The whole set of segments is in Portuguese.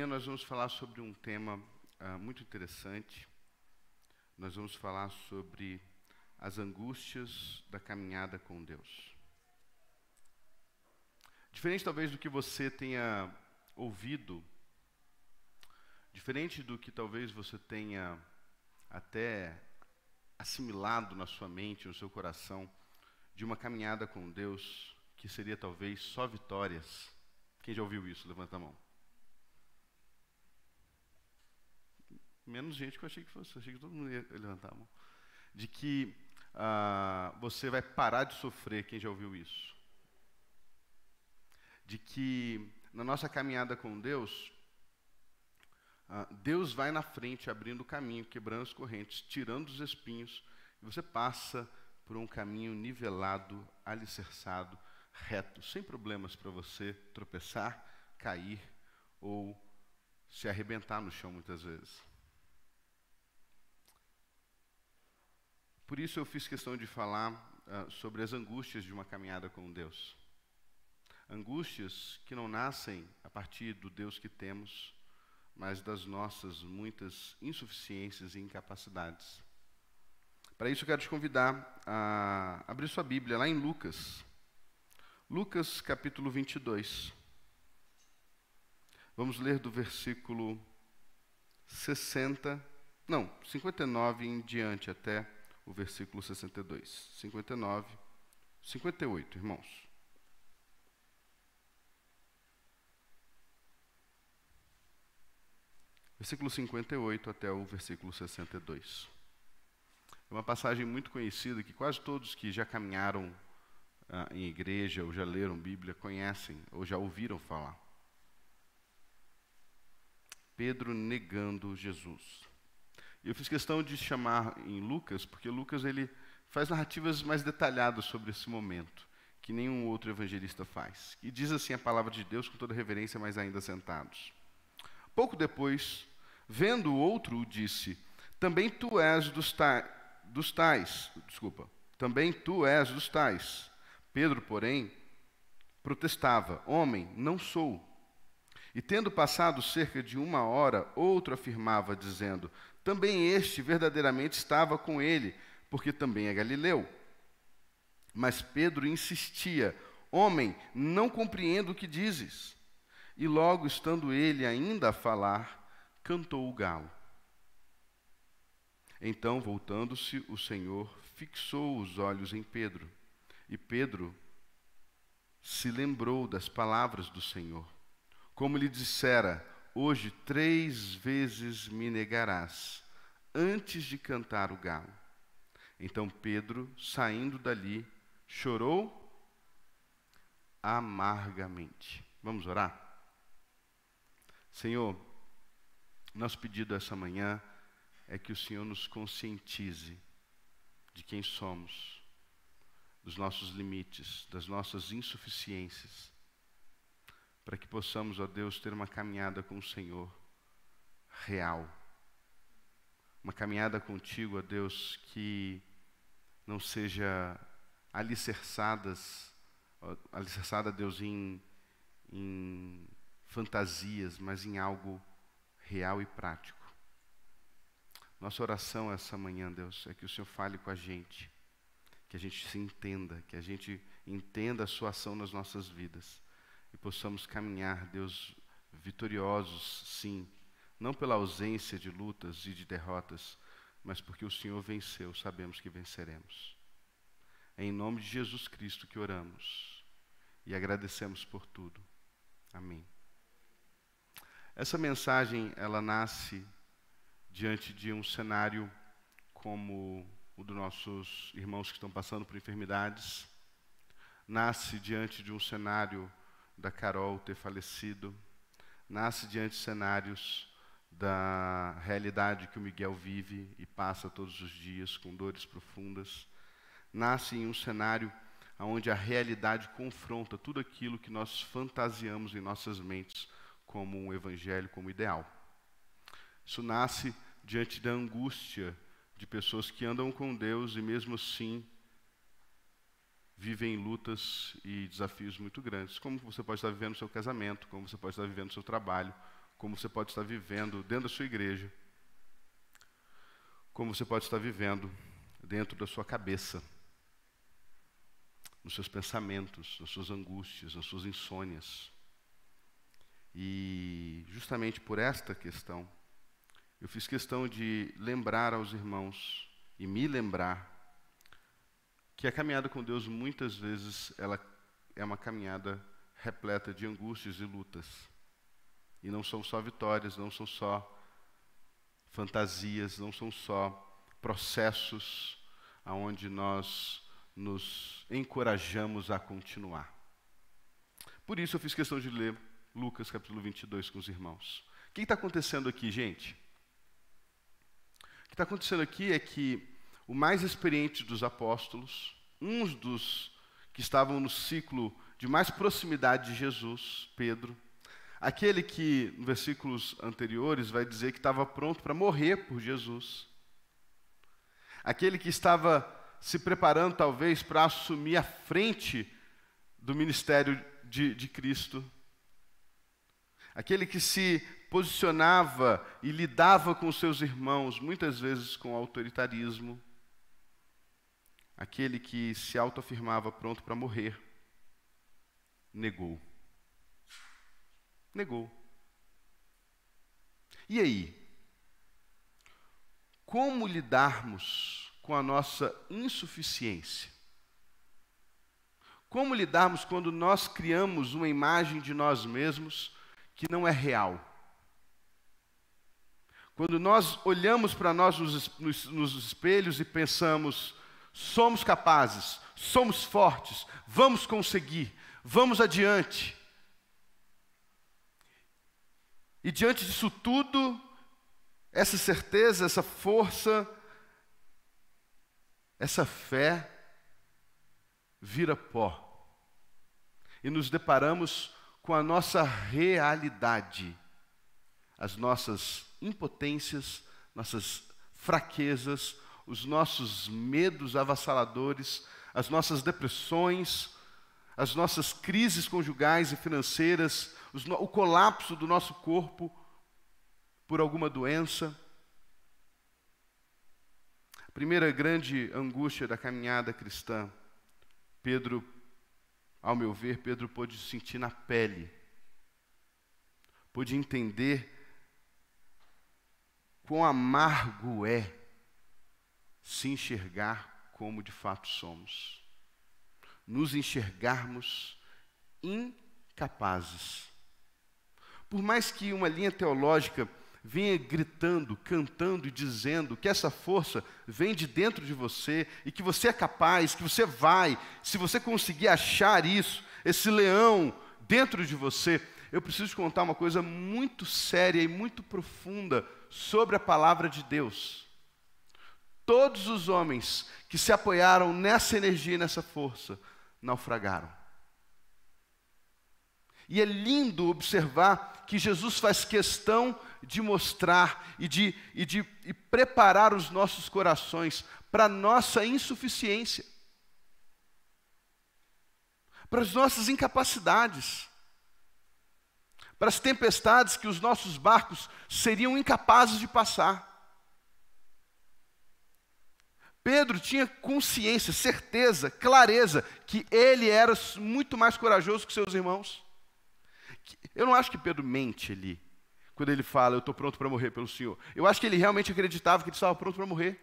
Nós vamos falar sobre um tema muito interessante. Nós vamos falar sobre as angústias da caminhada com Deus. Diferente talvez do que você tenha ouvido, diferente do que talvez você tenha até assimilado na sua mente, no seu coração, de uma caminhada com Deus que seria talvez só vitórias. Quem já ouviu isso? Levanta a mão. Menos gente que eu achei que fosse. Achei que todo mundo ia levantar a mão. De que você vai parar de sofrer. Quem já ouviu isso? De que na nossa caminhada com Deus, Deus vai na frente, abrindo o caminho, quebrando as correntes, tirando os espinhos, e você passa por um caminho nivelado, alicerçado, reto, sem problemas para você tropeçar, cair ou se arrebentar no chão muitas vezes. Por isso eu fiz questão de falar sobre as angústias de uma caminhada com Deus. Angústias que não nascem a partir do Deus que temos, mas das nossas muitas insuficiências e incapacidades. Para isso eu quero te convidar a abrir sua Bíblia lá em Lucas. Lucas capítulo 22. Vamos ler do versículo 59 em diante até o versículo 62. 58, irmãos. Versículo 58 até o versículo 62. É uma passagem muito conhecida que quase todos que já caminharam em igreja ou já leram Bíblia conhecem ou já ouviram falar. Pedro negando Jesus. Eu fiz questão de chamar em Lucas, porque Lucas ele faz narrativas mais detalhadas sobre esse momento, que nenhum outro evangelista faz. E diz assim a palavra de Deus com toda reverência, mas ainda sentados. Pouco depois, vendo o outro, disse: também tu és dos tais. Pedro, porém, protestava: homem, não sou. E tendo passado cerca de 1 hora, outro afirmava, dizendo: também este verdadeiramente estava com ele, porque também é galileu. Mas Pedro insistia: homem, não compreendo o que dizes. E logo, estando ele ainda a falar, cantou o galo. Então, voltando-se, o Senhor fixou os olhos em Pedro. E Pedro se lembrou das palavras do Senhor. Como lhe dissera: hoje 3 vezes me negarás, antes de cantar o galo. Então Pedro, saindo dali, chorou amargamente. Vamos orar? Senhor, nosso pedido essa manhã é que o Senhor nos conscientize de quem somos, dos nossos limites, das nossas insuficiências, para que possamos, ó Deus, ter uma caminhada com o Senhor real. Uma caminhada contigo, ó Deus, que não seja alicerçada, Deus, em fantasias, mas em algo real e prático. Nossa oração essa manhã, Deus, é que o Senhor fale com a gente, que a gente se entenda, que a gente entenda a sua ação nas nossas vidas e possamos caminhar, Deus, vitoriosos, sim, não pela ausência de lutas e de derrotas, mas porque o Senhor venceu, sabemos que venceremos. É em nome de Jesus Cristo que oramos e agradecemos por tudo. Amém. Essa mensagem, ela nasce diante de um cenário como o dos nossos irmãos que estão passando por enfermidades, nasce diante de um cenário da Carol ter falecido, nasce diante de cenários da realidade que o Miguel vive e passa todos os dias com dores profundas, nasce em um cenário onde a realidade confronta tudo aquilo que nós fantasiamos em nossas mentes como um evangelho, como ideal. Isso nasce diante da angústia de pessoas que andam com Deus e mesmo assim vivem lutas e desafios muito grandes, como você pode estar vivendo no seu casamento, como você pode estar vivendo no seu trabalho, como você pode estar vivendo dentro da sua igreja, como você pode estar vivendo dentro da sua cabeça, nos seus pensamentos, nas suas angústias, nas suas insônias. E justamente por esta questão, eu fiz questão de lembrar aos irmãos e me lembrar que a caminhada com Deus muitas vezes ela é uma caminhada repleta de angústias e lutas. E não são só vitórias, não são só fantasias, não são só processos aonde nós nos encorajamos a continuar. Por isso eu fiz questão de ler Lucas capítulo 22 com os irmãos. O que está acontecendo aqui, gente? O que está acontecendo aqui é que o mais experiente dos apóstolos, uns dos que estavam no ciclo de mais proximidade de Jesus, Pedro, aquele que, em versículos anteriores, vai dizer que estava pronto para morrer por Jesus, aquele que estava se preparando, talvez, para assumir a frente do ministério de Cristo, aquele que se posicionava e lidava com os seus irmãos, muitas vezes com autoritarismo, aquele que se autoafirmava pronto para morrer, negou. Negou. E aí? Como lidarmos com a nossa insuficiência? Como lidarmos quando nós criamos uma imagem de nós mesmos que não é real? Quando nós olhamos para nós nos espelhos e pensamos, somos capazes, somos fortes, vamos conseguir, vamos adiante. E diante disso tudo, essa certeza, essa força, essa fé vira pó. E nos deparamos com a nossa realidade, as nossas impotências, nossas fraquezas, os nossos medos avassaladores, as nossas depressões, as nossas crises conjugais e financeiras, o colapso do nosso corpo por alguma doença. A primeira grande angústia da caminhada cristã, Pedro, ao meu ver, Pedro pôde sentir na pele, pôde entender quão amargo é se enxergar como de fato somos, nos enxergarmos incapazes. Por mais que uma linha teológica venha gritando, cantando e dizendo que essa força vem de dentro de você e que você é capaz, que você vai, se você conseguir achar isso, esse leão dentro de você, eu preciso te contar uma coisa muito séria e muito profunda sobre a palavra de Deus. Todos os homens que se apoiaram nessa energia e nessa força naufragaram. E é lindo observar que Jesus faz questão de mostrar e preparar os nossos corações para a nossa insuficiência, para as nossas incapacidades, para as tempestades que os nossos barcos seriam incapazes de passar. Pedro tinha consciência, certeza, clareza que ele era muito mais corajoso que seus irmãos. Eu não acho que Pedro mente ali, quando ele fala, eu estou pronto para morrer pelo Senhor. Eu acho que ele realmente acreditava que ele estava pronto para morrer.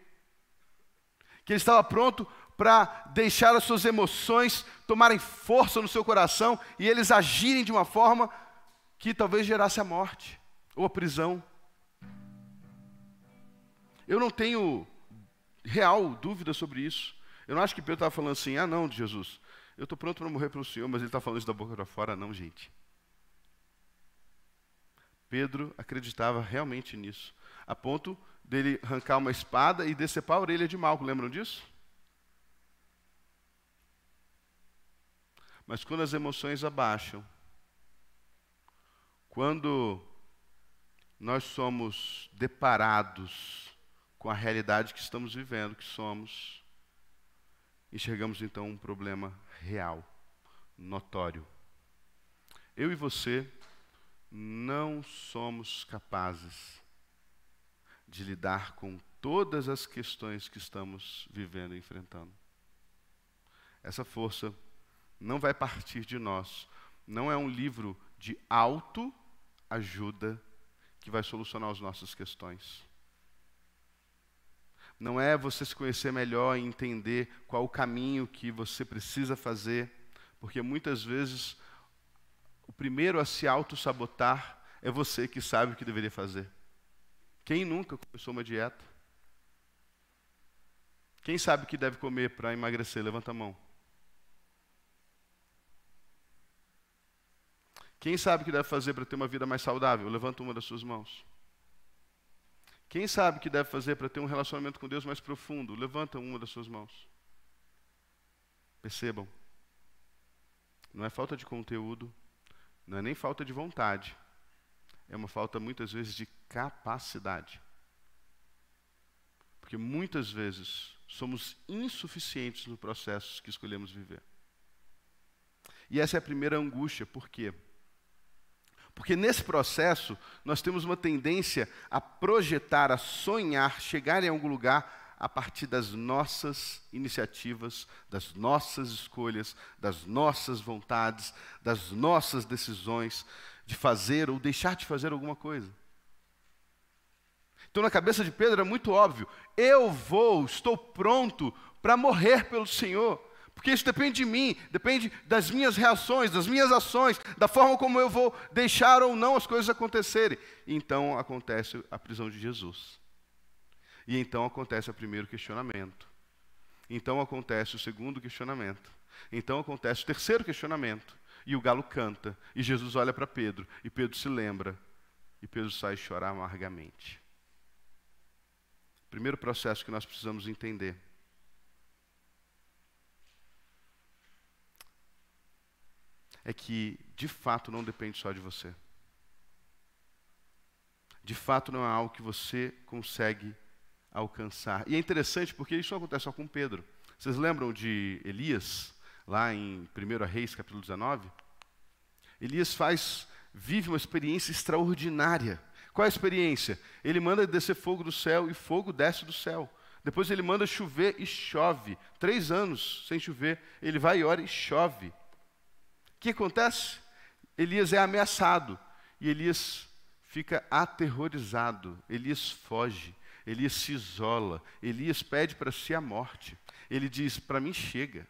Que ele estava pronto para deixar as suas emoções tomarem força no seu coração e eles agirem de uma forma que talvez gerasse a morte ou a prisão. Eu não tenho real dúvida sobre isso. Eu não acho que Pedro estava falando assim, ah não, Jesus, eu estou pronto para morrer pelo Senhor, mas ele está falando isso da boca para fora, não, gente. Pedro acreditava realmente nisso, a ponto dele arrancar uma espada e decepar a orelha de Malco, lembram disso? Mas quando as emoções abaixam, quando nós somos deparados com a realidade que estamos vivendo, que somos, enxergamos então um problema real, notório. Eu e você, não somos capazes de lidar com todas as questões que estamos vivendo e enfrentando. Essa força não vai partir de nós. Não é um livro de autoajuda que vai solucionar as nossas questões. Não é você se conhecer melhor e entender qual o caminho que você precisa fazer, porque muitas vezes o primeiro a se auto-sabotar é você que sabe o que deveria fazer. Quem nunca começou uma dieta? Quem sabe o que deve comer para emagrecer? Levanta a mão. Quem sabe o que deve fazer para ter uma vida mais saudável? Levanta uma das suas mãos. Quem sabe o que deve fazer para ter um relacionamento com Deus mais profundo? Levanta uma das suas mãos. Percebam, não é falta de conteúdo, não é nem falta de vontade, é uma falta muitas vezes de capacidade. Porque muitas vezes somos insuficientes no processo que escolhemos viver. E essa é a primeira angústia, por quê? Porque nesse processo, nós temos uma tendência a projetar, a sonhar, chegar em algum lugar a partir das nossas iniciativas, das nossas escolhas, das nossas vontades, das nossas decisões de fazer ou deixar de fazer alguma coisa. Então, na cabeça de Pedro era muito óbvio: estou pronto para morrer pelo Senhor. Porque isso depende de mim, depende das minhas reações, das minhas ações, da forma como eu vou deixar ou não as coisas acontecerem. E então acontece a prisão de Jesus. E então acontece o primeiro questionamento. Então acontece o segundo questionamento. Então acontece o terceiro questionamento. E o galo canta. E Jesus olha para Pedro. E Pedro se lembra. E Pedro sai chorar amargamente. Primeiro processo que nós precisamos entender. É que, de fato, não depende só de você. De fato, não é algo que você consegue alcançar. E é interessante porque isso não acontece só com Pedro. Vocês lembram de Elias, lá em 1 Reis, capítulo 19? Elias vive uma experiência extraordinária. Qual é a experiência? Ele manda descer fogo do céu e fogo desce do céu. Depois ele manda chover e chove. 3 anos sem chover, ele vai e ora e chove. O que acontece? Elias é ameaçado e Elias fica aterrorizado. Elias foge, Elias se isola, Elias pede para si a morte. Ele diz: para mim chega,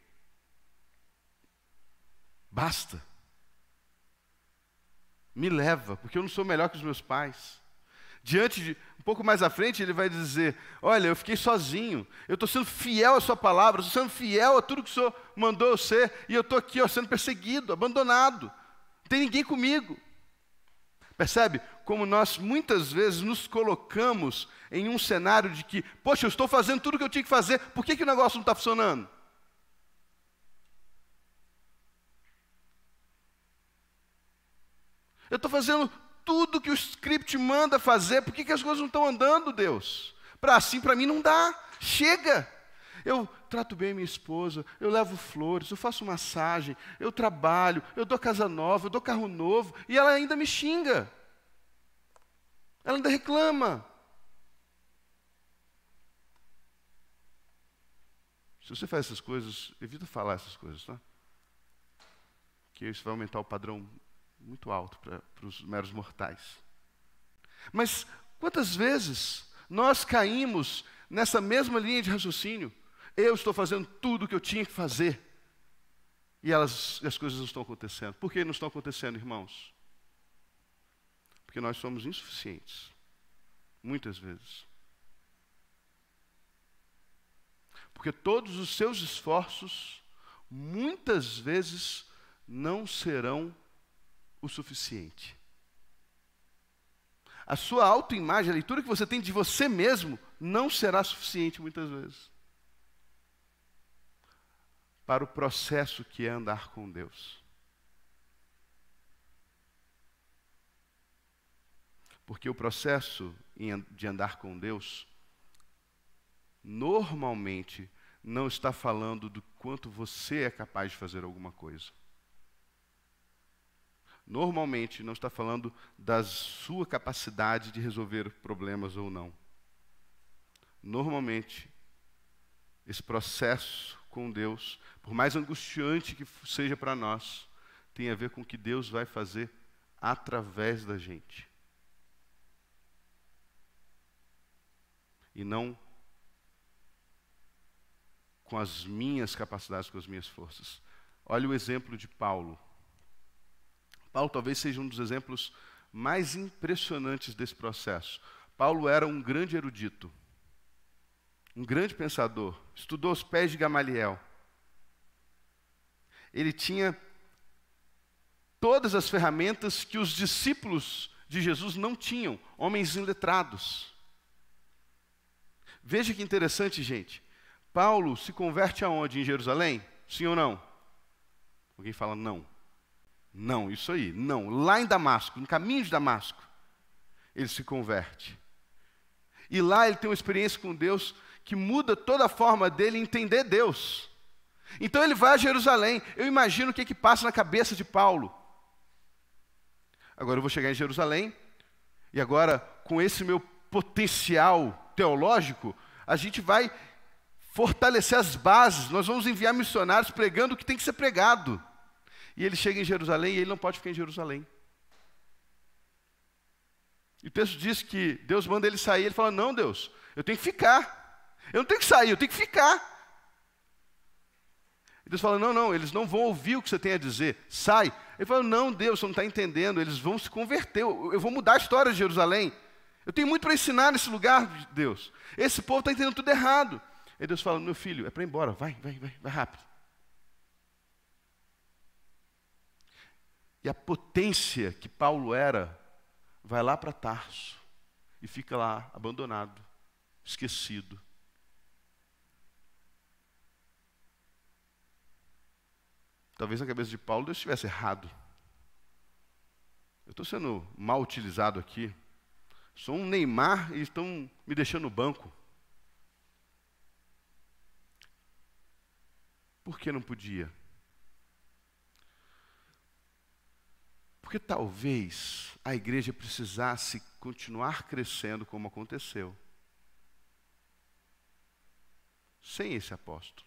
basta, me leva, porque eu não sou melhor que os meus pais. Um pouco mais à frente, ele vai dizer: olha, eu fiquei sozinho, eu estou sendo fiel à sua palavra, estou sendo fiel a tudo que o Senhor mandou eu ser, e eu estou aqui sendo perseguido, abandonado, não tem ninguém comigo. Percebe como nós muitas vezes nos colocamos em um cenário de que, poxa, eu estou fazendo tudo o que eu tinha que fazer, por que o negócio não está funcionando? Eu estou fazendo tudo que o script manda fazer, por que as coisas não estão andando, Deus? Para mim não dá, chega. Eu trato bem minha esposa, eu levo flores, eu faço massagem, eu trabalho, eu dou casa nova, eu dou carro novo, e ela ainda me xinga. Ela ainda reclama. Se você faz essas coisas, evita falar essas coisas, tá? Porque isso vai aumentar o padrão muito alto para os meros mortais. Mas quantas vezes nós caímos nessa mesma linha de raciocínio? Eu estou fazendo tudo o que eu tinha que fazer e as coisas não estão acontecendo. Por que não estão acontecendo, irmãos? Porque nós somos insuficientes, muitas vezes. Porque todos os seus esforços, muitas vezes, não serão o suficiente. A sua autoimagem, a leitura que você tem de você mesmo, não será suficiente muitas vezes para o processo que é andar com Deus. Porque o processo de andar com Deus, normalmente, não está falando do quanto você é capaz de fazer alguma coisa. normalmente não está falando da sua capacidade de resolver problemas ou não. Normalmente, esse processo com Deus, por mais angustiante que seja para nós, tem a ver com o que Deus vai fazer através da gente. E não com as minhas capacidades, com as minhas forças. Olha o exemplo de Paulo. Paulo talvez seja um dos exemplos mais impressionantes desse processo. Paulo era um grande erudito, um grande pensador, estudou aos pés de Gamaliel. Ele tinha todas as ferramentas que os discípulos de Jesus não tinham, homens iletrados. Veja que interessante, gente. Paulo se converte aonde? Em Jerusalém? Sim ou não? Alguém fala não. Não, isso aí, não. Lá em Damasco, no caminho de Damasco, ele se converte. E lá ele tem uma experiência com Deus que muda toda a forma dele entender Deus. Então ele vai a Jerusalém. Eu imagino o que passa na cabeça de Paulo. Agora eu vou chegar em Jerusalém, e agora, com esse meu potencial teológico, a gente vai fortalecer as bases, nós vamos enviar missionários pregando o que tem que ser pregado. E ele chega em Jerusalém e ele não pode ficar em Jerusalém. E o texto diz que Deus manda ele sair, ele fala, não, Deus, eu tenho que ficar. Eu não tenho que sair, eu tenho que ficar. E Deus fala, não, eles não vão ouvir o que você tem a dizer, sai. Ele fala, não, Deus, você não está entendendo, eles vão se converter, eu vou mudar a história de Jerusalém. Eu tenho muito para ensinar nesse lugar, Deus. Esse povo está entendendo tudo errado. E Deus fala, meu filho, é para ir embora, vai rápido. E a potência que Paulo era, vai lá para Tarso e fica lá abandonado, esquecido. Talvez na cabeça de Paulo Deus estivesse errado. Eu estou sendo mal utilizado aqui. Sou um Neymar e estão me deixando no banco. Por que não podia? Porque talvez a igreja precisasse continuar crescendo como aconteceu, sem esse apóstolo.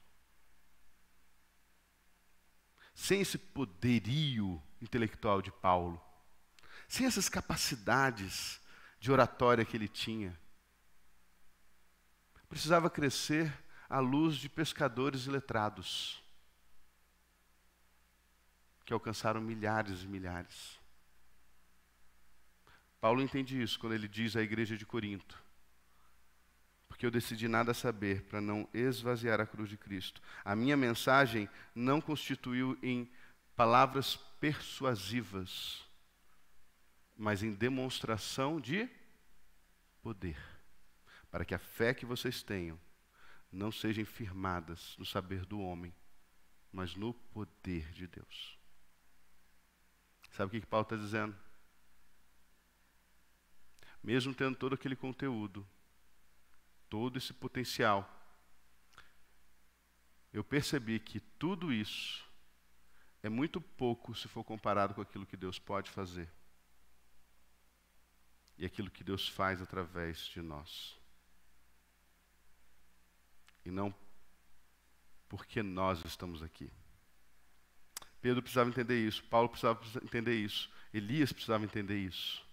Sem esse poderio intelectual de Paulo, sem essas capacidades de oratória que ele tinha. Precisava crescer à luz de pescadores iletrados, que alcançaram milhares e milhares. Paulo entende isso quando ele diz à igreja de Corinto, porque eu decidi nada saber para não esvaziar a cruz de Cristo. A minha mensagem não constituiu em palavras persuasivas, mas em demonstração de poder, para que a fé que vocês tenham não sejam firmadas no saber do homem, mas no poder de Deus. Sabe o que Paulo está dizendo? Mesmo tendo todo aquele conteúdo, todo esse potencial, eu percebi que tudo isso é muito pouco se for comparado com aquilo que Deus pode fazer e aquilo que Deus faz através de nós. E não porque nós estamos aqui. Pedro precisava entender isso, Paulo precisava entender isso, Elias precisava entender isso.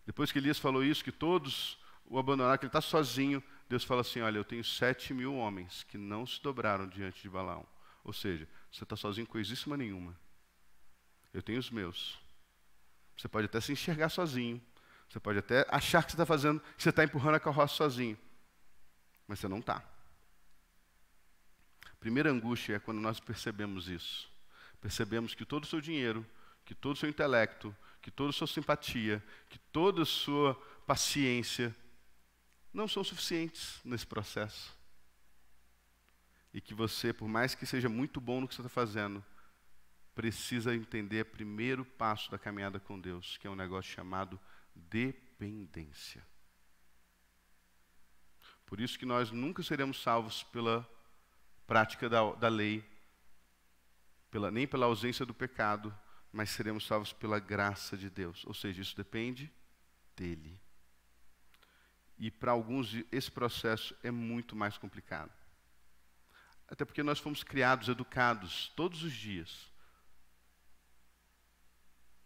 Depois que Elias falou isso, que todos o abandonaram, que ele está sozinho, Deus fala assim, olha, eu tenho 7.000 homens que não se dobraram diante de Balaão. Ou seja, você está sozinho coisíssima nenhuma. Eu tenho os meus. Você pode até se enxergar sozinho. Você pode até achar que você está fazendo, que você está empurrando a carroça sozinho. Mas você não está. A primeira angústia é quando nós percebemos isso. Percebemos que todo o seu dinheiro, que todo o seu intelecto, que toda a sua simpatia, que toda a sua paciência não são suficientes nesse processo. E que você, por mais que seja muito bom no que você está fazendo, precisa entender o primeiro passo da caminhada com Deus, que é um negócio chamado dependência. Por isso que nós nunca seremos salvos pela prática da lei, nem pela ausência do pecado, mas seremos salvos pela graça de Deus. Ou seja, isso depende dele. E para alguns esse processo é muito mais complicado. Até porque nós fomos criados, educados todos os dias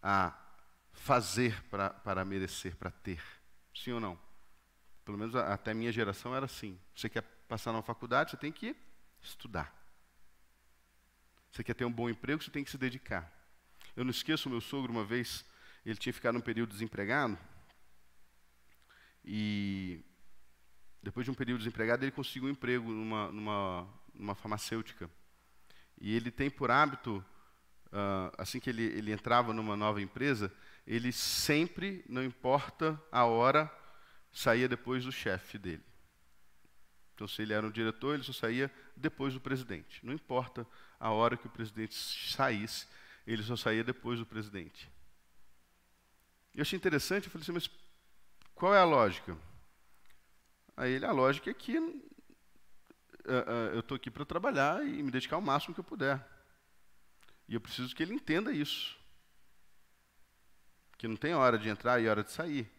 a fazer para merecer, para ter. Sim ou não? Pelo menos até a minha geração era assim. Você quer passar numa faculdade, você tem que estudar. Você quer ter um bom emprego, você tem que se dedicar. Eu não esqueço o meu sogro uma vez, ele tinha ficado um período desempregado, e depois de um período desempregado, ele conseguiu um emprego numa farmacêutica. E ele tem por hábito, assim que ele entrava numa nova empresa, ele sempre, não importa a hora, saía depois do chefe dele. Então, se ele era um diretor, ele só saía depois do presidente. Não importa a hora que o presidente saísse, ele só saía depois do presidente. E eu achei interessante, eu falei assim, mas qual é a lógica? Aí a lógica é que eu estou aqui para trabalhar e me dedicar ao máximo que eu puder. E eu preciso que ele entenda isso. Que não tem hora de entrar e hora de sair.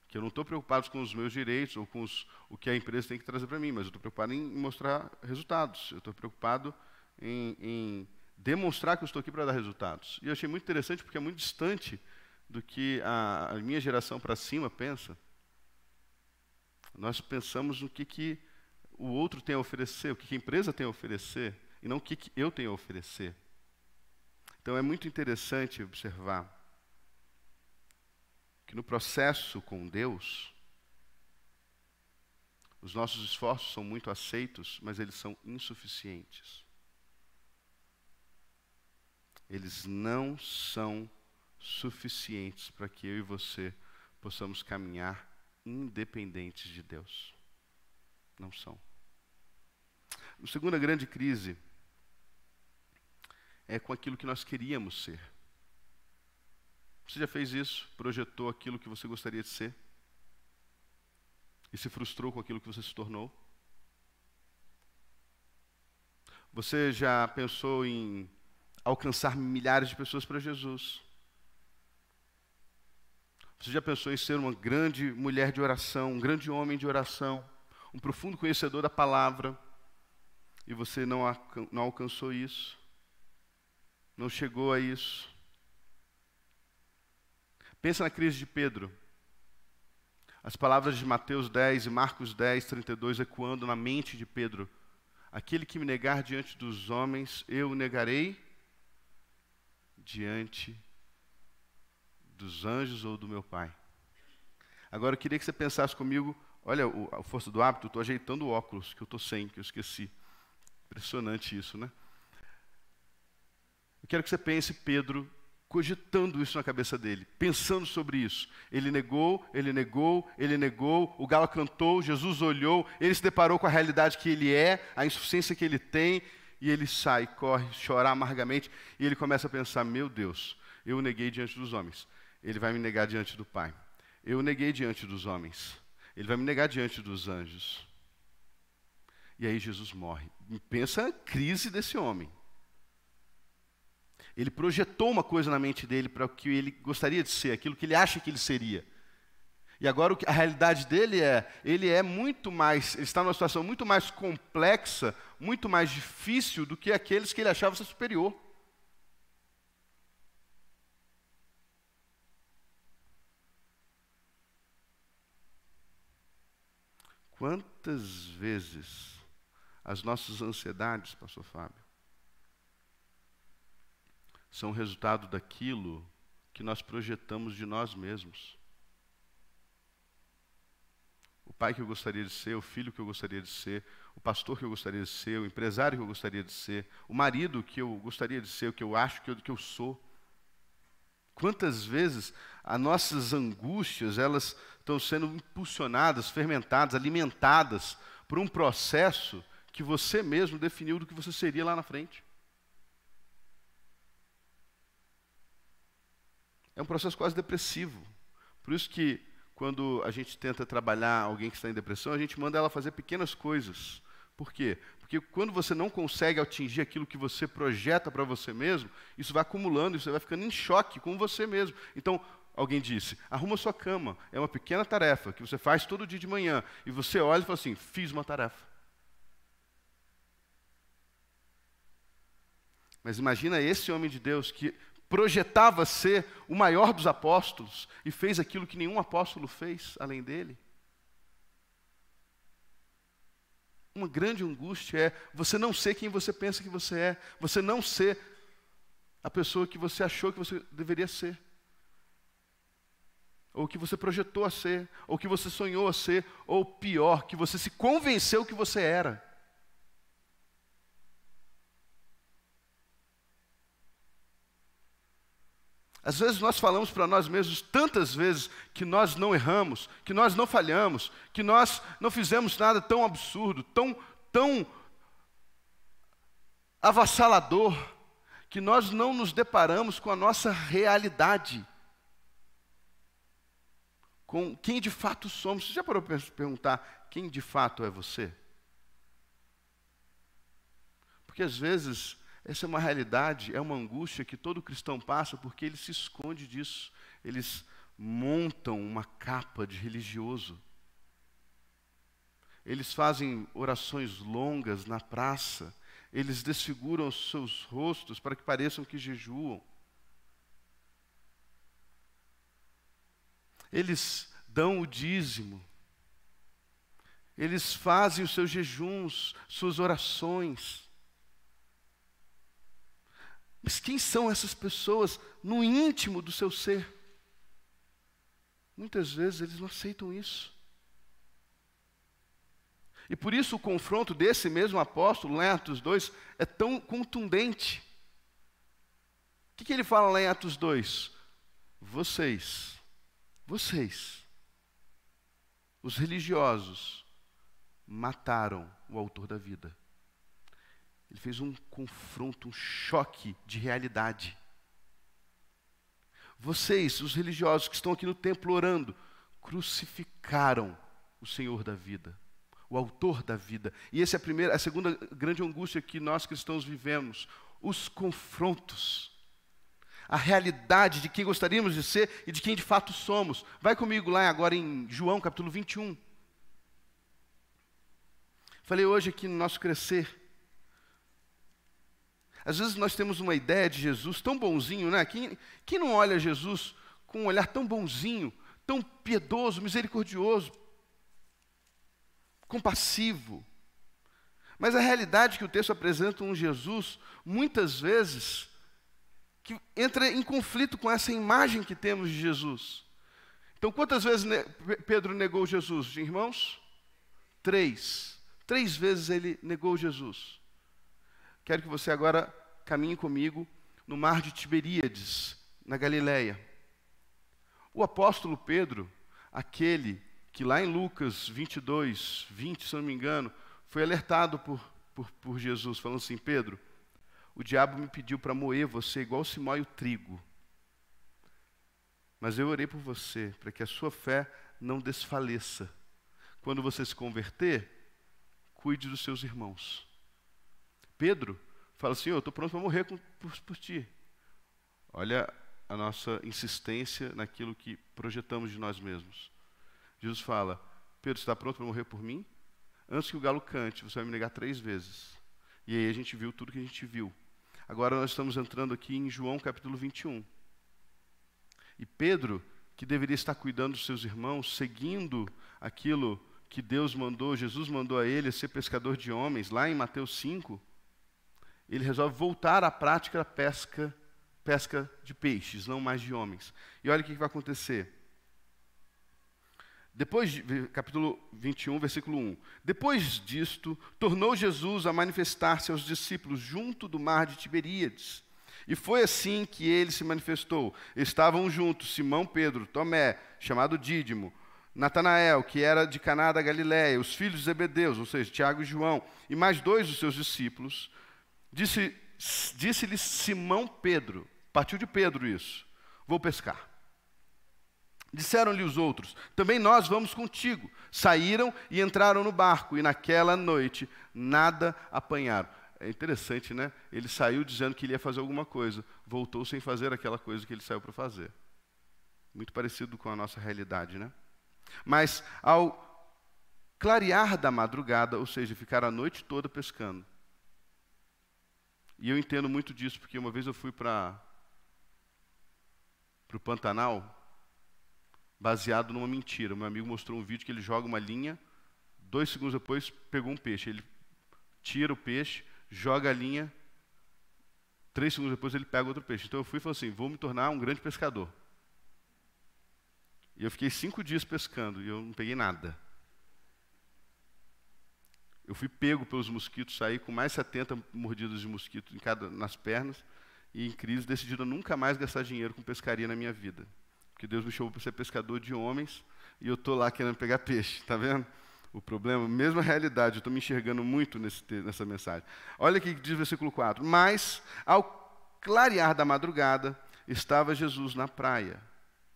Que eu não estou preocupado com os meus direitos ou com o que a empresa tem que trazer para mim, mas eu estou preocupado em mostrar resultados. Eu estou preocupado em demonstrar que eu estou aqui para dar resultados. E eu achei muito interessante porque é muito distante do que a minha geração para cima pensa. Nós pensamos no que o outro tem a oferecer, o que a empresa tem a oferecer, e não o que eu tenho a oferecer. Então é muito interessante observar que no processo com Deus, os nossos esforços são muito aceitos, mas eles são insuficientes. Eles não são suficientes para que eu e você possamos caminhar independentes de Deus. Não são. A segunda grande crise é com aquilo que nós queríamos ser. Você já fez isso? Projetou aquilo que você gostaria de ser? E se frustrou com aquilo que você se tornou? Você já pensou em alcançar milhares de pessoas para Jesus? Você já pensou em ser uma grande mulher de oração, um grande homem de oração, um profundo conhecedor da palavra, e você não alcançou isso? Não chegou a isso? Pensa na crise de Pedro. As palavras de Mateus 10 e Marcos 10, 32 ecoando na mente de Pedro. Aquele que me negar diante dos homens, eu o negarei diante dos anjos ou do meu Pai. Agora eu queria que você pensasse comigo, olha a força do hábito, eu estou ajeitando o óculos, que eu estou sem, que eu esqueci. Impressionante isso, né? Eu quero que você pense Pedro cogitando isso na cabeça dele, pensando sobre isso. Ele negou, ele negou, ele negou, o galo cantou, Jesus olhou, ele se deparou com a realidade que ele é, a insuficiência que ele tem, e ele sai, corre, chorar amargamente, e ele começa a pensar, meu Deus, eu o neguei diante dos homens, ele vai me negar diante do Pai. Eu o neguei diante dos homens, ele vai me negar diante dos anjos. E aí Jesus morre. Pensa a crise desse homem. Ele projetou uma coisa na mente dele para o que ele gostaria de ser, aquilo que ele acha que ele seria. E agora a realidade dele ele é muito mais, ele está numa situação muito mais complexa, muito mais difícil do que aqueles que ele achava ser superior. Quantas vezes as nossas ansiedades, pastor Fábio, são resultado daquilo que nós projetamos de nós mesmos. O pai que eu gostaria de ser, o filho que eu gostaria de ser, o pastor que eu gostaria de ser, o empresário que eu gostaria de ser, o marido que eu gostaria de ser, o que eu acho que eu sou. Quantas vezes as nossas angústias, elas estão sendo impulsionadas, fermentadas, alimentadas por um processo que você mesmo definiu do que você seria lá na frente. É um processo quase depressivo. Por isso que, quando a gente tenta trabalhar alguém que está em depressão, a gente manda ela fazer pequenas coisas. Por quê? Porque quando você não consegue atingir aquilo que você projeta para você mesmo, isso vai acumulando e você vai ficando em choque com você mesmo. Então, alguém disse, arruma sua cama. É uma pequena tarefa que você faz todo dia de manhã. E você olha e fala assim, fiz uma tarefa. Mas imagina esse homem de Deus que projetava ser o maior dos apóstolos e fez aquilo que nenhum apóstolo fez além dele. Uma grande angústia é você não ser quem você pensa que você é, você não ser a pessoa que você achou que você deveria ser, ou que você projetou a ser, ou que você sonhou a ser, ou pior, que você se convenceu que você era. Às vezes nós falamos para nós mesmos tantas vezes que nós não erramos, que nós não falhamos, que nós não fizemos nada tão absurdo, tão avassalador, que nós não nos deparamos com a nossa realidade, com quem de fato somos. Você já parou para perguntar quem de fato é você? Porque às vezes essa é uma realidade, é uma angústia que todo cristão passa porque ele se esconde disso. Eles montam uma capa de religioso. Eles fazem orações longas na praça. Eles desfiguram os seus rostos para que pareçam que jejuam. Eles dão o dízimo. Eles fazem os seus jejuns, suas orações. Mas quem são essas pessoas no íntimo do seu ser? Muitas vezes eles não aceitam isso. E por isso o confronto desse mesmo apóstolo, lá em Atos 2, é tão contundente. O que ele fala lá em Atos 2? Vocês, os religiosos, mataram o autor da vida. Ele fez um confronto, um choque de realidade. Vocês, os religiosos que estão aqui no templo orando, crucificaram o Senhor da vida, o autor da vida. E essa é a segunda grande angústia que nós cristãos vivemos, os confrontos. A realidade de quem gostaríamos de ser e de quem de fato somos. Vai comigo lá agora em João capítulo 21. Falei hoje aqui no nosso crescer. Às vezes nós temos uma ideia de Jesus tão bonzinho, né? Quem não olha Jesus com um olhar tão bonzinho, tão piedoso, misericordioso, compassivo? Mas a realidade que o texto apresenta um Jesus, muitas vezes, que entra em conflito com essa imagem que temos de Jesus. Então, quantas vezes Pedro negou Jesus, irmãos? 3. 3 vezes ele negou Jesus. Quero que você agora caminhe comigo no mar de Tiberíades, na Galileia. O apóstolo Pedro, aquele que lá em Lucas 22, 20, se eu não me engano, foi alertado por Jesus, falando assim, Pedro, o diabo me pediu para moer você igual se moe o trigo. Mas eu orei por você, para que a sua fé não desfaleça. Quando você se converter, cuide dos seus irmãos. Pedro fala assim, eu estou pronto para morrer por ti. Olha a nossa insistência naquilo que projetamos de nós mesmos. Jesus fala, Pedro, você está pronto para morrer por mim? Antes que o galo cante, você vai me negar 3 vezes. E aí a gente viu tudo que a gente viu. Agora nós estamos entrando aqui em João capítulo 21. E Pedro, que deveria estar cuidando dos seus irmãos, seguindo aquilo que Deus mandou, Jesus mandou a ele, ser pescador de homens, lá em Mateus 5, ele resolve voltar à prática da pesca de peixes, não mais de homens. E olha o que vai acontecer. Depois, capítulo 21, versículo 1. Depois disto, tornou Jesus a manifestar-se aos discípulos junto do mar de Tiberíades. E foi assim que ele se manifestou. Estavam juntos Simão Pedro, Tomé, chamado Dídimo, Natanael, que era de Caná da Galileia, os filhos de Zebedeu, ou seja, Tiago e João, e mais 2 dos seus discípulos. Disse-lhe Simão Pedro, partiu de Pedro isso, vou pescar. Disseram-lhe os outros: também nós vamos contigo. Saíram e entraram no barco, e naquela noite nada apanharam. É interessante, né? Ele saiu dizendo que ele ia fazer alguma coisa, voltou sem fazer aquela coisa que ele saiu para fazer. Muito parecido com a nossa realidade, né? Mas ao clarear da madrugada, ou seja, ficar a noite toda pescando. E eu entendo muito disso, porque uma vez eu fui para o Pantanal, baseado numa mentira. Meu amigo mostrou um vídeo que ele joga uma linha, 2 segundos depois pegou um peixe. Ele tira o peixe, joga a linha, 3 segundos depois ele pega outro peixe. Então eu fui e falei assim, vou me tornar um grande pescador. E eu fiquei 5 dias pescando e eu não peguei nada. Eu fui pego pelos mosquitos, saí com mais 70 mordidas de mosquito nas pernas e em crise, decidido a nunca mais gastar dinheiro com pescaria na minha vida. Porque Deus me chamou para ser pescador de homens e eu estou lá querendo pegar peixe, está vendo? O problema, mesma realidade, eu estou me enxergando muito nessa mensagem. Olha o que diz o versículo 4. Mas, ao clarear da madrugada, estava Jesus na praia.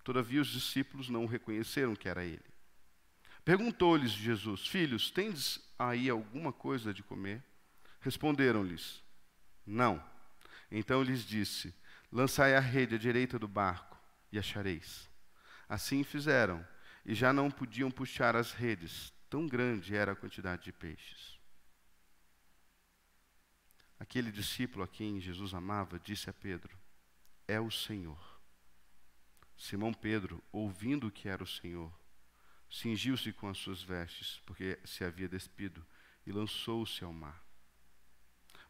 Todavia os discípulos não o reconheceram que era ele. Perguntou-lhes Jesus: filhos, tendes aí alguma coisa de comer? Responderam-lhes: não. Então lhes disse: lançai a rede à direita do barco e achareis. Assim fizeram, e já não podiam puxar as redes, tão grande era a quantidade de peixes. Aquele discípulo a quem Jesus amava disse a Pedro: é o Senhor. Simão Pedro, ouvindo que era o Senhor, cingiu-se com as suas vestes, porque se havia despido, e lançou-se ao mar.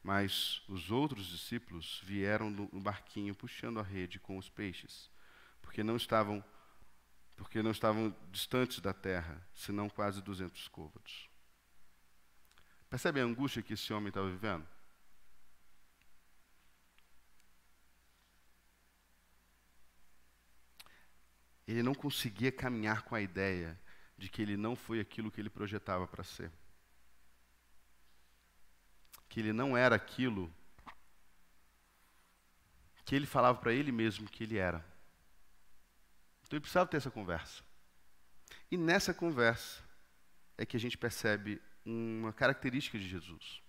Mas os outros discípulos vieram no barquinho puxando a rede com os peixes, porque não estavam distantes da terra, senão quase 200 côvados. Percebe a angústia que esse homem estava vivendo? Ele não conseguia caminhar com a ideia de que ele não foi aquilo que ele projetava para ser. Que ele não era aquilo que ele falava para ele mesmo que ele era. Então ele precisava ter essa conversa. E nessa conversa é que a gente percebe uma característica de Jesus.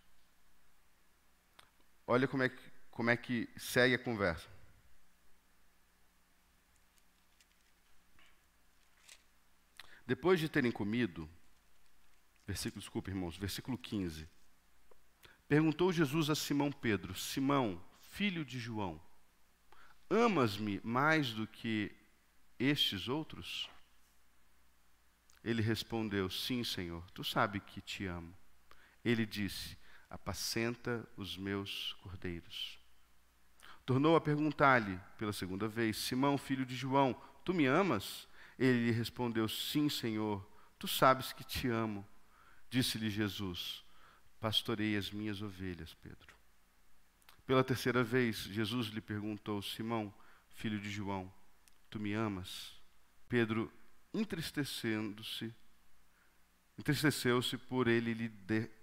Olha como é que segue a conversa. Depois de terem comido, versículo 15. Perguntou Jesus a Simão Pedro: Simão, filho de João, amas-me mais do que estes outros? Ele respondeu: sim, Senhor, tu sabes que te amo. Ele disse: apacenta os meus cordeiros. Tornou a perguntar-lhe pela segunda vez: Simão, filho de João, tu me amas? Ele lhe respondeu: sim, Senhor, tu sabes que te amo. Disse-lhe Jesus: pastorei as minhas ovelhas, Pedro. Pela terceira vez, Jesus lhe perguntou: Simão, filho de João, tu me amas? Pedro, entristeceu-se por ele lhe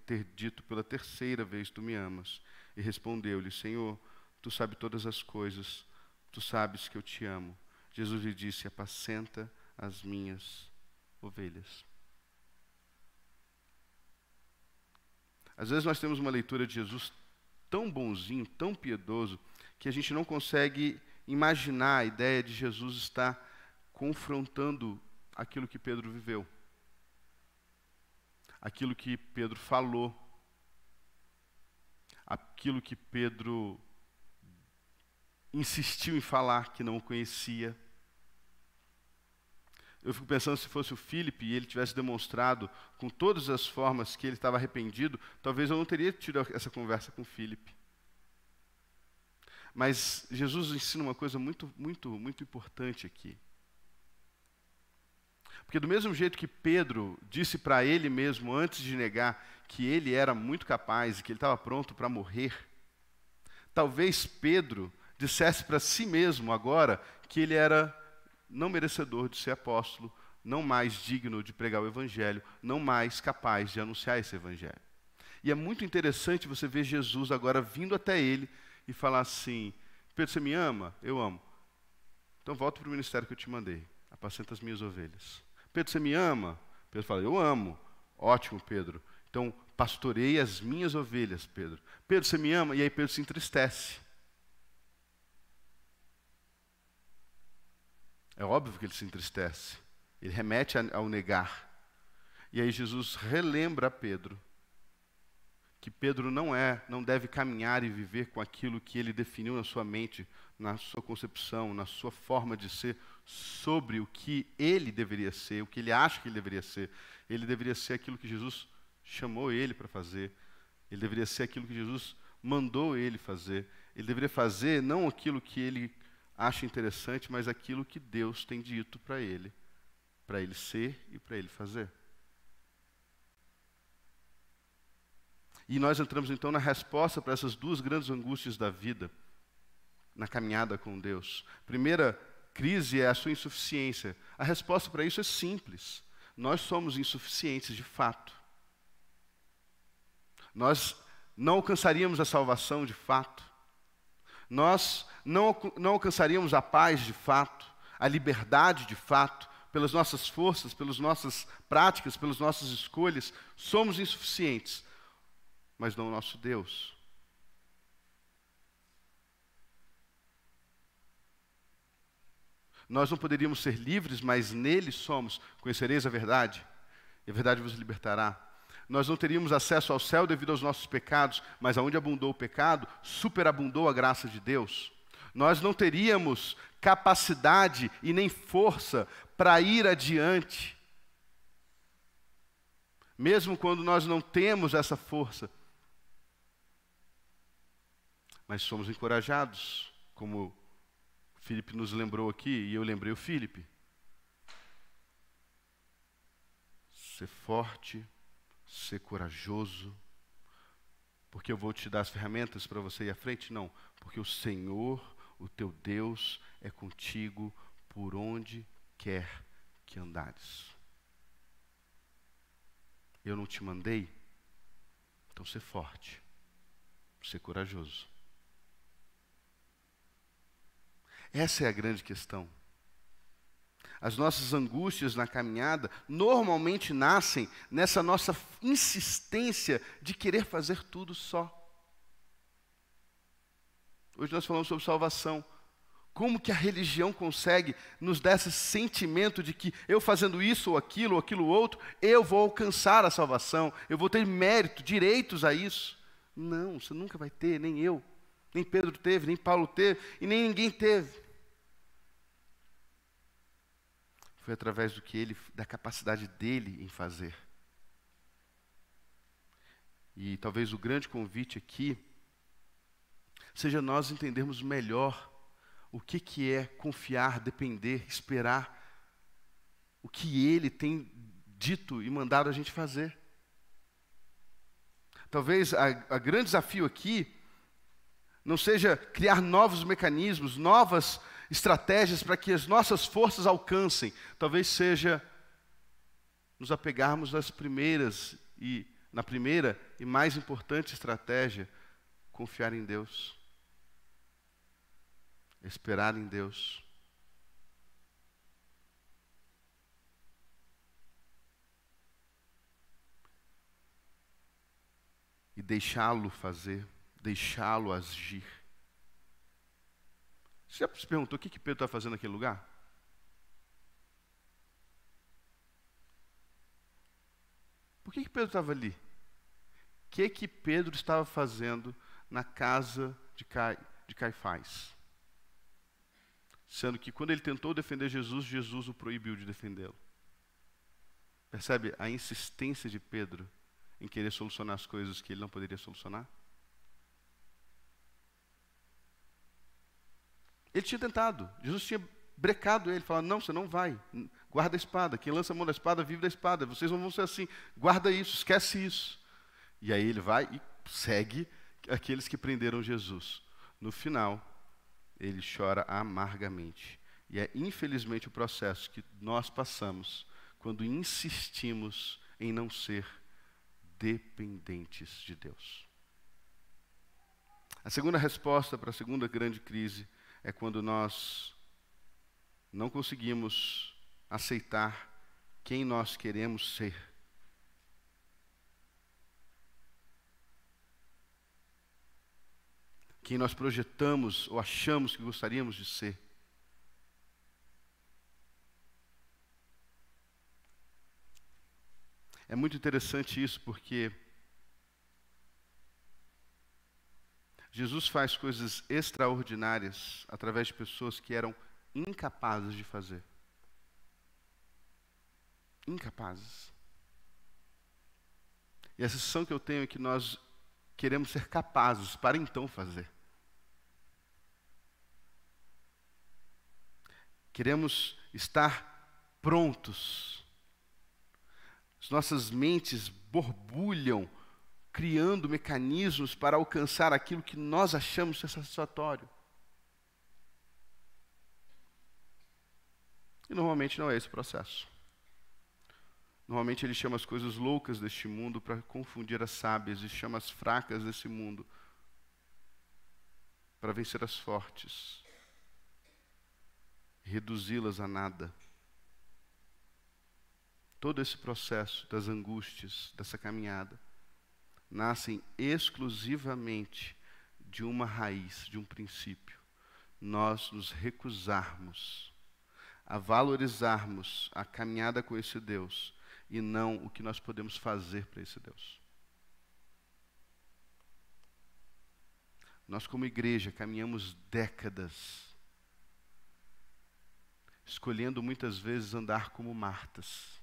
ter dito pela terceira vez: tu me amas. E respondeu-lhe: Senhor, tu sabes todas as coisas, tu sabes que eu te amo. Jesus lhe disse: apacenta as minhas ovelhas. Às vezes nós temos uma leitura de Jesus tão bonzinho, tão piedoso, que a gente não consegue imaginar a ideia de Jesus estar confrontando aquilo que Pedro viveu, aquilo que Pedro falou, aquilo que Pedro insistiu em falar que não o conhecia. Eu fico pensando, se fosse o Filipe e ele tivesse demonstrado com todas as formas que ele estava arrependido, talvez eu não teria tido essa conversa com o Filipe. Mas Jesus ensina uma coisa muito, muito, muito importante aqui. Porque do mesmo jeito que Pedro disse para ele mesmo, antes de negar, que ele era muito capaz e que ele estava pronto para morrer, talvez Pedro dissesse para si mesmo agora que ele era não merecedor de ser apóstolo, não mais digno de pregar o evangelho, não mais capaz de anunciar esse evangelho. E é muito interessante você ver Jesus agora vindo até ele e falar assim: Pedro, você me ama? Eu amo. Então volta para o ministério que eu te mandei. apacenta as minhas ovelhas. Pedro, você me ama? Pedro fala, eu amo. Ótimo, Pedro. Então, pastorei as minhas ovelhas, Pedro. Pedro, você me ama? E aí Pedro se entristece. É óbvio que ele se entristece. Ele remete ao negar. E aí Jesus relembra a Pedro que Pedro não deve caminhar e viver com aquilo que ele definiu na sua mente, na sua concepção, na sua forma de ser, sobre o que ele deveria ser, o que ele acha que ele deveria ser. Ele deveria ser aquilo que Jesus chamou ele para fazer. Ele deveria ser aquilo que Jesus mandou ele fazer. Ele deveria fazer não aquilo que ele acha interessante, mas aquilo que Deus tem dito para ele ser e para ele fazer. E nós entramos então na resposta para essas duas grandes angústias da vida, na caminhada com Deus. Primeira crise é a sua insuficiência. A resposta para isso é simples. Nós somos insuficientes de fato. Nós não alcançaríamos a salvação de fato. Nós não alcançaríamos a paz de fato, a liberdade de fato, pelas nossas forças, pelas nossas práticas, pelas nossas escolhas. Somos insuficientes. Mas não o nosso Deus. Nós não poderíamos ser livres, mas nele somos. Conhecereis a verdade, e a verdade vos libertará. Nós não teríamos acesso ao céu devido aos nossos pecados, mas aonde abundou o pecado, superabundou a graça de Deus. Nós não teríamos capacidade e nem força para ir adiante. Mesmo quando nós não temos essa força, mas somos encorajados, como o Filipe nos lembrou aqui, e eu lembrei o Filipe. Ser forte, ser corajoso, porque eu vou te dar as ferramentas para você ir à frente? Não, porque o Senhor, o teu Deus, é contigo por onde quer que andares. Eu não te mandei? Então ser forte, ser corajoso. Essa é a grande questão. As nossas angústias na caminhada normalmente nascem nessa nossa insistência de querer fazer tudo só. Hoje nós falamos sobre salvação. Como que a religião consegue nos dar esse sentimento de que eu fazendo isso ou aquilo outro, eu vou alcançar a salvação, eu vou ter mérito, direitos a isso? Não, você nunca vai ter, nem eu, nem Pedro teve, nem Paulo teve, e nem ninguém teve. Foi através da capacidade dele em fazer. E talvez o grande convite aqui seja nós entendermos melhor o que é confiar, depender, esperar, o que ele tem dito e mandado a gente fazer. Talvez o grande desafio aqui não seja criar novos mecanismos, novas estratégias para que as nossas forças alcancem. Talvez seja nos apegarmos na primeira e mais importante estratégia, confiar em Deus. Esperar em Deus. E deixá-lo fazer, deixá-lo agir. Você já se perguntou o que Pedro está fazendo naquele lugar? Por que Pedro estava ali? O que Pedro estava fazendo na casa de Caifás? Sendo que quando ele tentou defender Jesus, Jesus o proibiu de defendê-lo. Percebe a insistência de Pedro em querer solucionar as coisas que ele não poderia solucionar? Ele tinha tentado, Jesus tinha brecado ele, falando, não, você não vai, guarda a espada, quem lança a mão da espada vive da espada, vocês não vão ser assim, guarda isso, esquece isso. E aí ele vai e segue aqueles que prenderam Jesus. No final, ele chora amargamente. E é infelizmente o processo que nós passamos quando insistimos em não ser dependentes de Deus. A segunda resposta para a segunda grande crise é quando nós não conseguimos aceitar quem nós queremos ser. Quem nós projetamos ou achamos que gostaríamos de ser. É muito interessante isso porque Jesus faz coisas extraordinárias através de pessoas que eram incapazes de fazer. Incapazes. E a sensação que eu tenho é que nós queremos ser capazes para então fazer. Queremos estar prontos. As nossas mentes borbulham, criando mecanismos para alcançar aquilo que nós achamos ser satisfatório. E normalmente não é esse o processo. Normalmente ele chama as coisas loucas deste mundo para confundir as sábias e chama as fracas desse mundo para vencer as fortes, reduzi-las a nada. Todo esse processo das angústias, dessa caminhada, nascem exclusivamente de uma raiz, de um princípio. Nós nos recusarmos a valorizarmos a caminhada com esse Deus e não o que nós podemos fazer para esse Deus. Nós, como igreja, caminhamos décadas, escolhendo muitas vezes andar como Martas,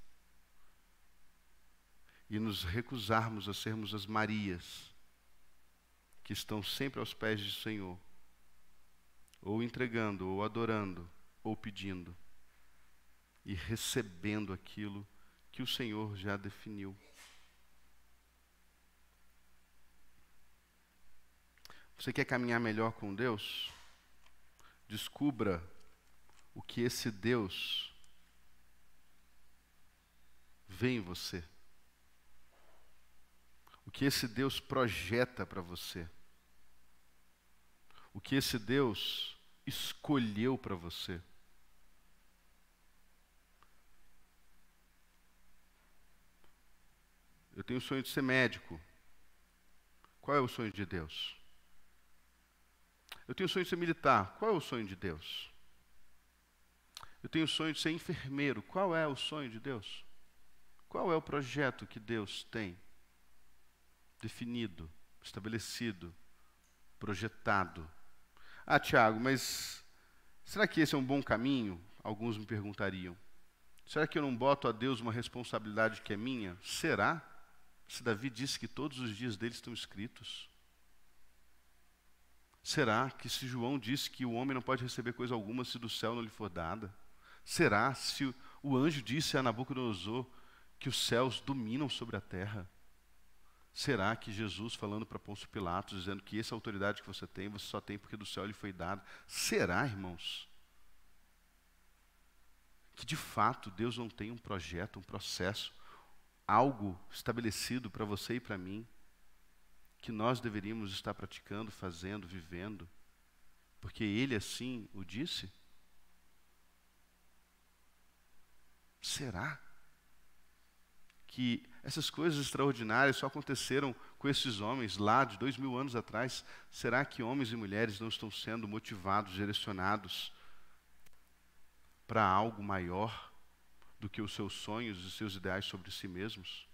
e nos recusarmos a sermos as Marias, que estão sempre aos pés do Senhor, ou entregando, ou adorando, ou pedindo, e recebendo aquilo que o Senhor já definiu. Você quer caminhar melhor com Deus? Descubra o que esse Deus vê em você. O que esse Deus projeta para você. O que esse Deus escolheu para você. Eu tenho o sonho de ser médico. Qual é o sonho de Deus? Eu tenho o sonho de ser militar. Qual é o sonho de Deus? Eu tenho o sonho de ser enfermeiro. Qual é o sonho de Deus? Qual é o projeto que Deus tem definido, estabelecido, projetado? Ah, Tiago, mas será que esse é um bom caminho? Alguns me perguntariam. Será que eu não boto a Deus uma responsabilidade que é minha? Será? Se Davi disse que todos os dias dele estão escritos. Será que se João disse que o homem não pode receber coisa alguma se do céu não lhe for dada? Será se o anjo disse a Nabucodonosor que os céus dominam sobre a terra? Será que Jesus, falando para Pôncio Pilatos, dizendo que essa autoridade que você só tem porque do céu lhe foi dada? Será, irmãos, que de fato Deus não tem um projeto, um processo, algo estabelecido para você e para mim, que nós deveríamos estar praticando, fazendo, vivendo, porque Ele assim o disse? Será que essas coisas extraordinárias só aconteceram com esses homens lá de 2000 anos atrás? Será que homens e mulheres não estão sendo motivados, direcionados para algo maior do que os seus sonhos e seus ideais sobre si mesmos?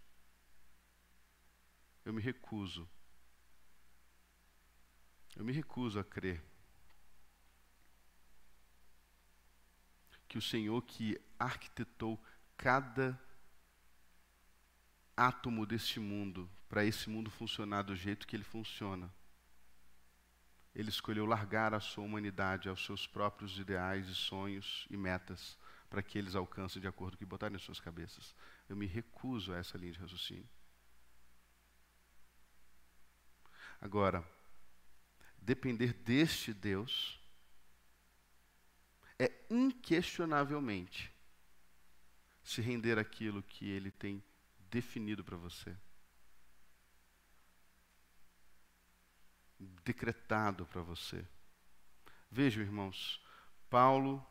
Eu me recuso a crer que o Senhor que arquitetou cada átomo deste mundo, para esse mundo funcionar do jeito que ele funciona, Ele escolheu largar a sua humanidade aos seus próprios ideais e sonhos e metas, para que eles alcancem de acordo com o que botarem em suas cabeças. Eu me recuso a essa linha de raciocínio. Agora, depender deste Deus é inquestionavelmente se render àquilo que Ele tem definido para você, decretado para você. Vejam, irmãos, Paulo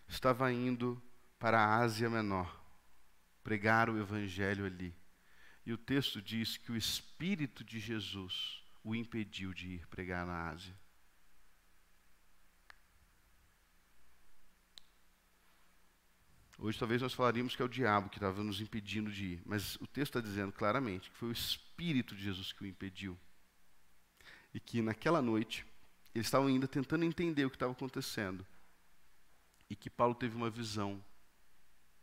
estava indo para a Ásia Menor, pregar o evangelho ali. E o texto diz que o Espírito de Jesus o impediu de ir pregar na Ásia. Hoje talvez nós falaríamos que é o diabo que estava nos impedindo de ir, mas o texto está dizendo claramente que foi o Espírito de Jesus que o impediu. E que naquela noite, eles estavam ainda tentando entender o que estava acontecendo. E que Paulo teve uma visão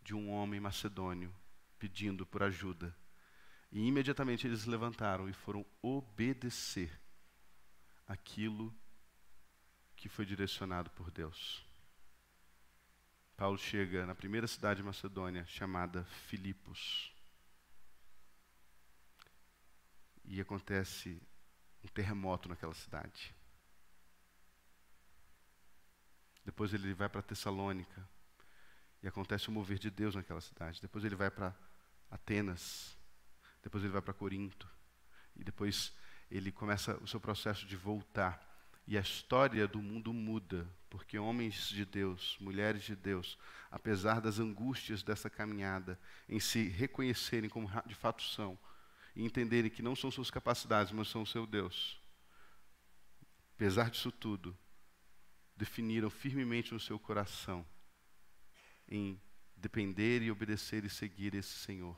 de um homem macedônio pedindo por ajuda. E imediatamente eles se levantaram e foram obedecer aquilo que foi direcionado por Deus. Paulo chega na primeira cidade de Macedônia, chamada Filipos. E acontece um terremoto naquela cidade. Depois ele vai para Tessalônica e acontece o mover de Deus naquela cidade. Depois ele vai para Atenas. Depois ele vai para Corinto. E depois ele começa o seu processo de voltar. E a história do mundo muda, porque homens de Deus, mulheres de Deus, apesar das angústias dessa caminhada, em se reconhecerem como de fato são, e entenderem que não são suas capacidades, mas são o seu Deus, apesar disso tudo, definiram firmemente no seu coração em depender e obedecer e seguir esse Senhor,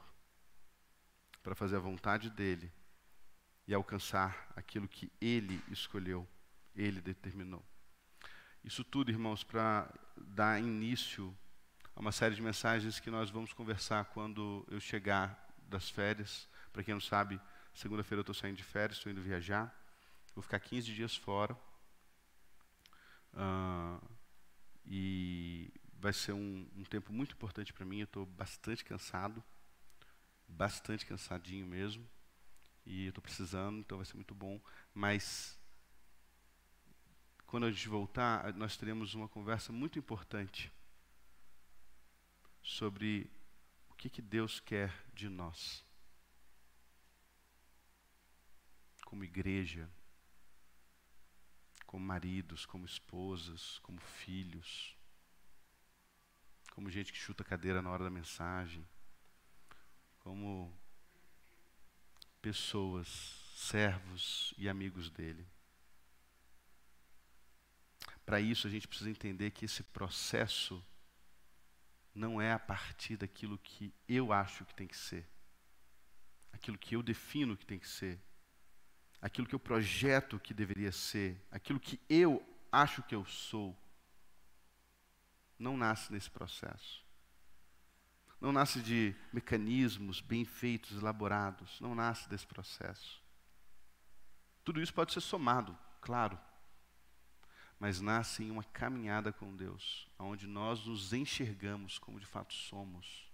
para fazer a vontade dEle e alcançar aquilo que Ele escolheu, Ele determinou. Isso tudo, irmãos, para dar início a uma série de mensagens que nós vamos conversar quando eu chegar das férias. Para quem não sabe, segunda-feira eu estou saindo de férias, estou indo viajar. Vou ficar 15 dias fora. E vai ser um tempo muito importante para mim. Eu estou bastante cansado, bastante cansadinho mesmo. E eu estou precisando, então vai ser muito bom. Mas quando a gente voltar, nós teremos uma conversa muito importante sobre o que Deus quer de nós, como igreja, como maridos, como esposas, como filhos, como gente que chuta a cadeira na hora da mensagem, como pessoas, servos e amigos dele. Para isso, a gente precisa entender que esse processo não é a partir daquilo que eu acho que tem que ser, aquilo que eu defino que tem que ser, aquilo que eu projeto que deveria ser, aquilo que eu acho que eu sou. Não nasce nesse processo. Não nasce de mecanismos bem feitos, elaborados. Não nasce desse processo. Tudo isso pode ser somado, claro. Mas nasce em uma caminhada com Deus, onde nós nos enxergamos como de fato somos.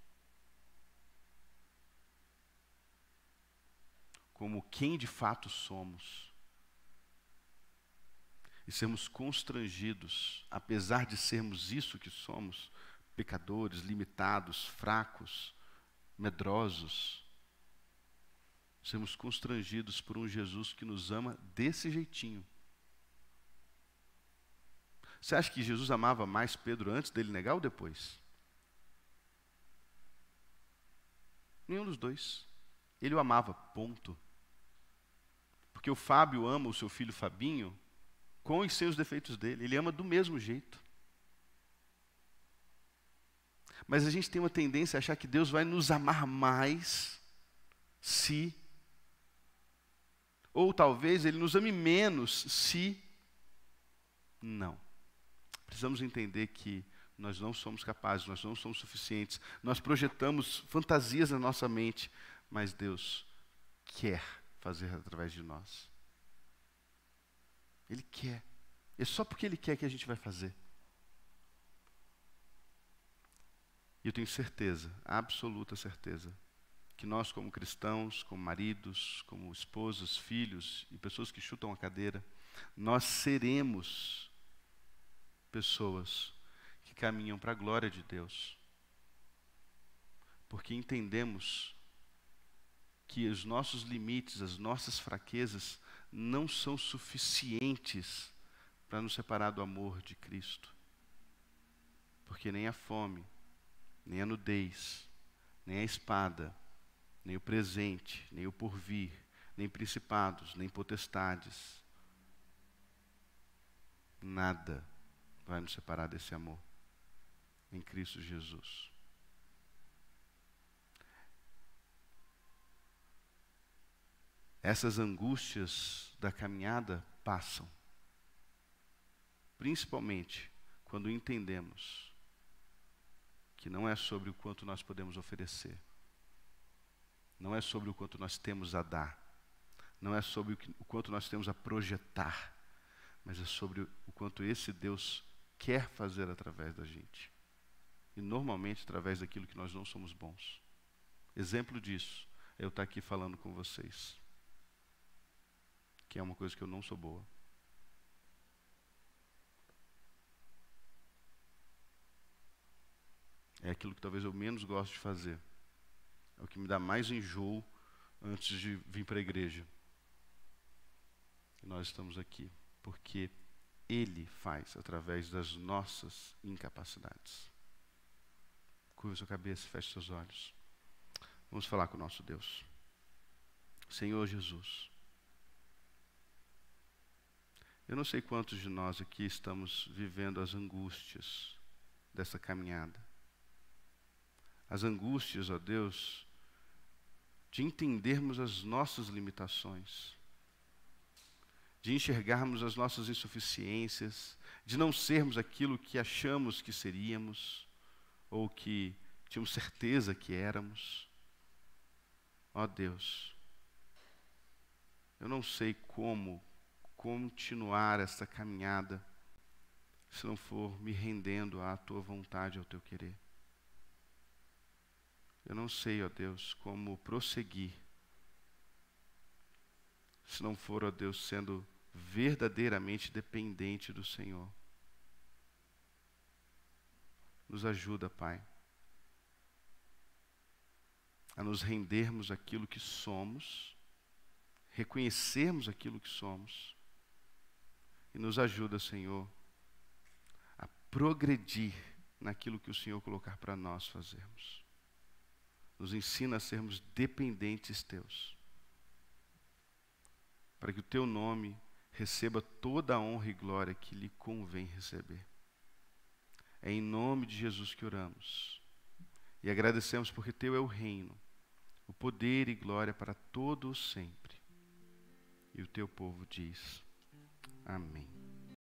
Como quem de fato somos. E sermos constrangidos, apesar de sermos isso que somos, pecadores, limitados, fracos, medrosos, sermos constrangidos por um Jesus que nos ama desse jeitinho. Você acha que Jesus amava mais Pedro antes dele negar ou depois? Nenhum dos dois. Ele o amava, ponto. Porque o Fábio ama o seu filho Fabinho com e sem os defeitos dele. Ele ama do mesmo jeito. Mas a gente tem uma tendência a achar que Deus vai nos amar mais se... Ou talvez Ele nos ame menos se... Não. Precisamos entender que nós não somos capazes, nós não somos suficientes. Nós projetamos fantasias na nossa mente, mas Deus quer fazer através de nós. Ele quer. É só porque Ele quer que a gente vai fazer. E eu tenho certeza, absoluta certeza, que nós como cristãos, como maridos, como esposas, filhos e pessoas que chutam a cadeira, nós seremos pessoas que caminham para a glória de Deus. Porque entendemos que os nossos limites, as nossas fraquezas não são suficientes para nos separar do amor de Cristo. Porque nem a fome, nem a nudez, nem a espada, nem o presente, nem o porvir, nem principados, nem potestades. Nada vai nos separar desse amor em Cristo Jesus. Essas angústias da caminhada passam, principalmente quando entendemos que não é sobre o quanto nós podemos oferecer, não é sobre o quanto nós temos a dar, não é sobre o quanto nós temos a projetar, mas é sobre o quanto esse Deus quer fazer através da gente. E normalmente através daquilo que nós não somos bons. Exemplo disso é eu estar aqui falando com vocês, que é uma coisa que eu não sou boa. É aquilo que talvez eu menos gosto de fazer. É o que me dá mais enjoo antes de vir para a igreja. E nós estamos aqui porque Ele faz através das nossas incapacidades. Curva sua cabeça, feche seus olhos. Vamos falar com o nosso Deus. Senhor Jesus, eu não sei quantos de nós aqui estamos vivendo as angústias dessa caminhada. As angústias, ó Deus, de entendermos as nossas limitações, de enxergarmos as nossas insuficiências, de não sermos aquilo que achamos que seríamos, ou que tínhamos certeza que éramos. Ó Deus, eu não sei como continuar essa caminhada se não for me rendendo à Tua vontade, ao Teu querer. Eu não sei, ó Deus, como prosseguir se não for, ó Deus, sendo verdadeiramente dependente do Senhor. Nos ajuda, Pai, a nos rendermos àquilo que somos, reconhecermos aquilo que somos, e nos ajuda, Senhor, a progredir naquilo que o Senhor colocar para nós fazermos. Nos ensina a sermos dependentes Teus, para que o Teu nome receba toda a honra e glória que lhe convém receber. É em nome de Jesus que oramos. E agradecemos porque Teu é o reino, o poder e glória para todo o sempre. E o Teu povo diz: Amém.